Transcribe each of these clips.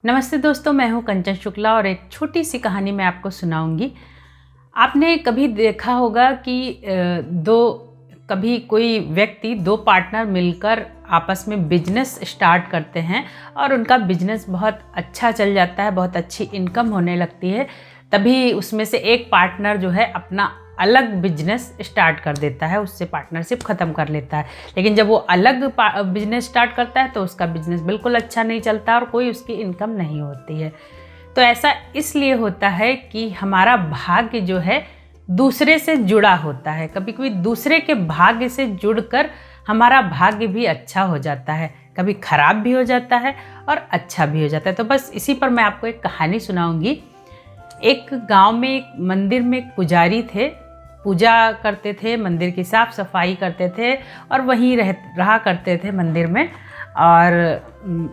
नमस्ते दोस्तों, मैं हूं कंचन शुक्ला और एक छोटी सी कहानी मैं आपको सुनाऊंगी। आपने कभी देखा होगा कि कभी कोई व्यक्ति दो पार्टनर मिलकर आपस में बिजनेस स्टार्ट करते हैं और उनका बिजनेस बहुत अच्छा चल जाता है, बहुत अच्छी इनकम होने लगती है। तभी उसमें से एक पार्टनर जो है अपना अलग बिजनेस स्टार्ट कर देता है, उससे पार्टनरशिप ख़त्म कर लेता है। लेकिन जब वो अलग बिजनेस स्टार्ट करता है तो उसका बिजनेस बिल्कुल अच्छा नहीं चलता और कोई उसकी इनकम नहीं होती है। तो ऐसा इसलिए होता है कि हमारा भाग्य जो है दूसरे से जुड़ा होता है। कभी कभी दूसरे के भाग्य से जुड़कर हमारा भाग्य भी अच्छा हो जाता है, कभी ख़राब भी हो जाता है और अच्छा भी हो जाता है। तो बस इसी पर मैं आपको एक कहानी सुनाऊंगी। एक गांव में एक मंदिर में एक पुजारी थे, पूजा करते थे, मंदिर की साफ़ सफाई करते थे और वहीं रहा करते थे मंदिर में। और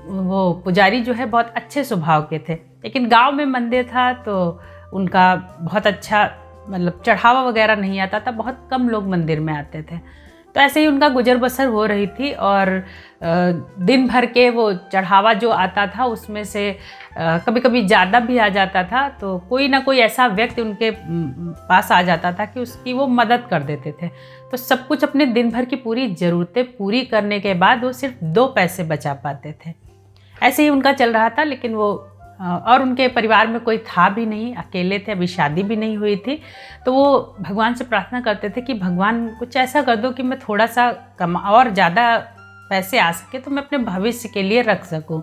वो पुजारी जो है बहुत अच्छे स्वभाव के थे, लेकिन गांव में मंदिर था तो उनका बहुत अच्छा चढ़ावा वगैरह नहीं आता था, बहुत कम लोग मंदिर में आते थे। तो ऐसे ही उनका गुजर बसर हो रही थी और दिन भर के वो चढ़ावा जो आता था उसमें से कभी कभी ज़्यादा भी आ जाता था। तो कोई ना कोई ऐसा व्यक्ति उनके पास आ जाता था कि उसकी वो मदद कर देते थे। तो सब कुछ अपने दिन भर की पूरी ज़रूरतें पूरी करने के बाद वो सिर्फ 2 पैसे बचा पाते थे। ऐसे ही उनका चल रहा था, लेकिन वो और उनके परिवार में कोई था भी नहीं, अकेले थे, अभी शादी भी नहीं हुई थी। तो वो भगवान से प्रार्थना करते थे कि भगवान कुछ ऐसा कर दो कि मैं थोड़ा सा कम और ज़्यादा पैसे आ सके तो मैं अपने भविष्य के लिए रख सकूं।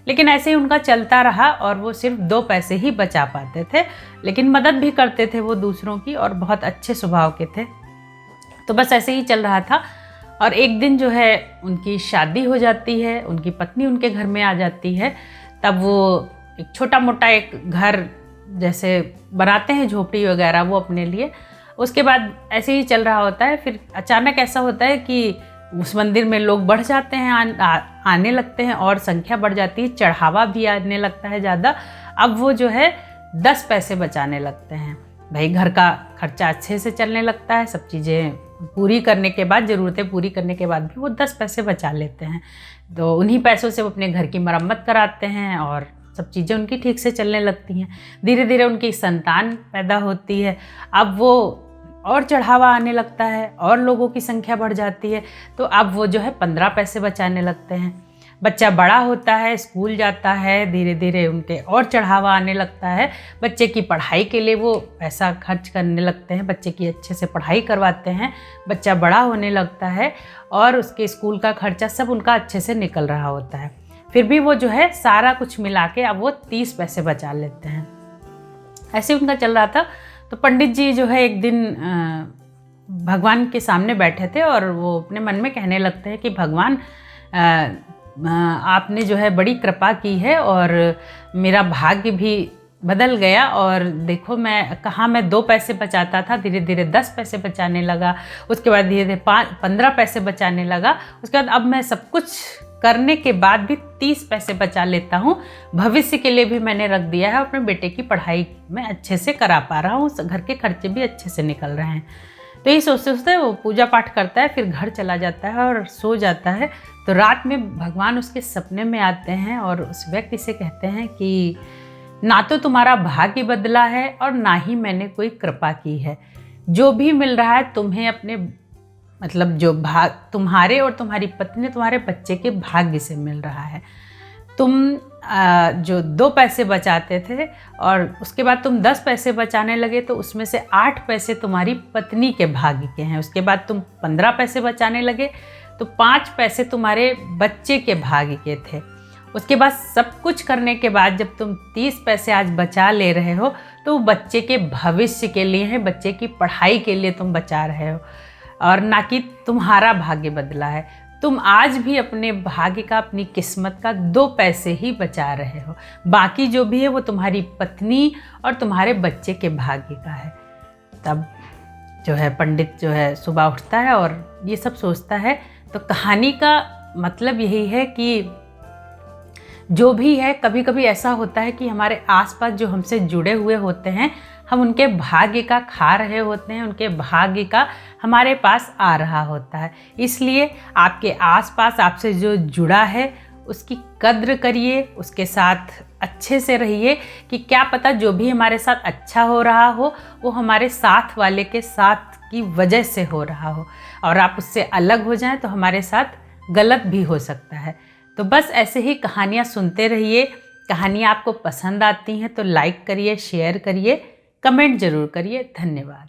लेकिन ऐसे ही उनका चलता रहा और वो सिर्फ 2 पैसे ही बचा पाते थे, लेकिन मदद भी करते थे वो दूसरों की और बहुत अच्छे स्वभाव के थे। तो बस ऐसे ही चल रहा था और एक दिन जो है उनकी शादी हो जाती है, उनकी पत्नी उनके घर में आ जाती है। तब वो एक छोटा मोटा एक घर जैसे बनाते हैं, झोपड़ी वगैरह, वो अपने लिए। उसके बाद ऐसे ही चल रहा होता है। फिर अचानक ऐसा होता है कि उस मंदिर में लोग बढ़ जाते हैं, आने लगते हैं और संख्या बढ़ जाती है, चढ़ावा भी आने लगता है ज़्यादा। अब वो जो है 10 पैसे बचाने लगते हैं। भाई घर का खर्चा अच्छे से चलने लगता है, सब चीज़ें पूरी करने के बाद, ज़रूरतें पूरी करने के बाद भी वो 10 पैसे बचा लेते हैं। तो उन्हीं पैसों से वो अपने घर की मरम्मत कराते हैं और सब चीज़ें उनकी ठीक से चलने लगती हैं। धीरे धीरे उनकी संतान पैदा होती है। अब वो और चढ़ावा आने लगता है और लोगों की संख्या बढ़ जाती है। तो अब वो जो है 15 पैसे बचाने लगते हैं। बच्चा बड़ा होता है, स्कूल जाता है, धीरे धीरे उनके और चढ़ावा आने लगता है। बच्चे की पढ़ाई के लिए वो पैसा खर्च करने लगते हैं, बच्चे की अच्छे से पढ़ाई करवाते हैं। बच्चा बड़ा होने लगता है और उसके स्कूल का खर्चा सब उनका अच्छे से निकल रहा होता है। फिर भी वो जो है सारा कुछ मिला के अब वो 30 पैसे बचा लेते हैं। ऐसे उनका चल रहा था। तो पंडित जी जो है एक दिन भगवान के सामने बैठे थे और वो अपने मन में कहने लगते हैं कि भगवान, आपने जो है बड़ी कृपा की है और मेरा भाग्य भी बदल गया। और देखो मैं 2 पैसे बचाता था, धीरे धीरे 10 पैसे बचाने लगा, उसके बाद धीरे धीरे 15 पैसे बचाने लगा, उसके बाद अब मैं सब कुछ करने के बाद भी 30 पैसे बचा लेता हूँ। भविष्य के लिए भी मैंने रख दिया है, अपने बेटे की पढ़ाई में अच्छे से करा पा रहा हूँ, घर के खर्चे भी अच्छे से निकल रहे हैं। तो यही सोचते सोचते वो पूजा पाठ करता है, फिर घर चला जाता है और सो जाता है। तो रात में भगवान उसके सपने में आते हैं और उस व्यक्ति से कहते हैं कि ना तो तुम्हारा भाग्य बदला है और ना ही मैंने कोई कृपा की है। जो भी मिल रहा है तुम्हें अपने जो तुम्हारे और तुम्हारी पत्नी, तुम्हारे बच्चे के भाग्य से मिल रहा है। तुम जो 2 पैसे बचाते थे और उसके बाद तुम 10 पैसे बचाने लगे, तो उसमें से 8 पैसे तुम्हारी पत्नी के भाग्य के हैं। उसके बाद तुम 15 पैसे बचाने लगे तो 5 पैसे तुम्हारे बच्चे के भाग्य के थे। उसके बाद सब कुछ करने के बाद जब तुम 30 पैसे आज बचा ले रहे हो तो बच्चे के भविष्य के लिए है, बच्चे की पढ़ाई के लिए तुम बचा रहे हो और ना कि तुम्हारा भाग्य बदला है। तुम आज भी अपने भाग्य का, अपनी किस्मत का 2 पैसे ही बचा रहे हो, बाकी जो भी है वो तुम्हारी पत्नी और तुम्हारे बच्चे के भाग्य का है। तब जो है पंडित जो है सुबह उठता है और ये सब सोचता है। तो कहानी का मतलब यही है कि जो भी है, कभी कभी ऐसा होता है कि हमारे आसपास जो हमसे जुड़े हुए होते हैं, हम उनके भाग्य का खा रहे होते हैं, उनके भाग्य का हमारे पास आ रहा होता है। इसलिए आपके आसपास आपसे जो जुड़ा है उसकी कद्र करिए, उसके साथ अच्छे से रहिए कि क्या पता जो भी हमारे साथ अच्छा हो रहा हो वो हमारे साथ वाले के साथ की वजह से हो रहा हो, और आप उससे अलग हो जाएं तो हमारे साथ गलत भी हो सकता है। तो बस ऐसे ही कहानियाँ सुनते रहिए। कहानियाँ आपको पसंद आती हैं तो लाइक करिए, शेयर करिए, कमेंट ज़रूर करिए। धन्यवाद।